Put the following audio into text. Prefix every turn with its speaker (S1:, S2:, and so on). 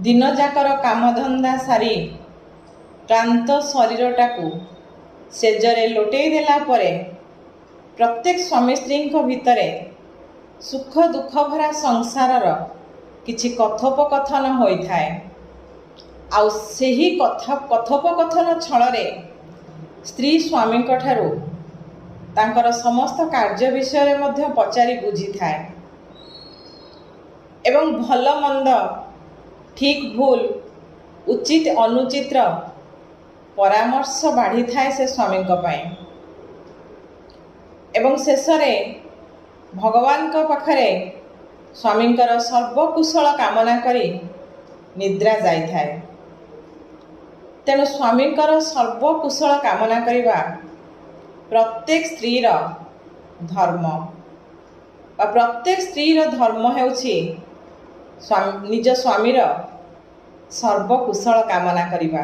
S1: दिन जाकर कामधंदा सारी क्लांत शरीरटाकू सेजरे लोटेई देला परे प्रत्येक स्वामी स्त्री भितर सुख दुख भरा संसारर किछि कथोपकथन होता है। आउ सेही कथोपकथन छଳରେ स्त्री स्वामी ठारू तांकर समस्त कार्य विषय मध्य पचारि बुझी थाए एवं भल मंद ठीक भूल उचित अनुचित परामर्श बाढ़ी थाए से स्वामी एवं शेष भगवान पाखरे स्वामी सर्वकुशल कामना करी निद्रा जाई थाए। तेणु स्वामी सर्वकुशल कामना करिबा प्रत्येक स्त्रीर धर्म बा प्रत्येक स्त्रीर धर्म हेउछि निज स्वामीर सर्वकुशल कामना करिबा।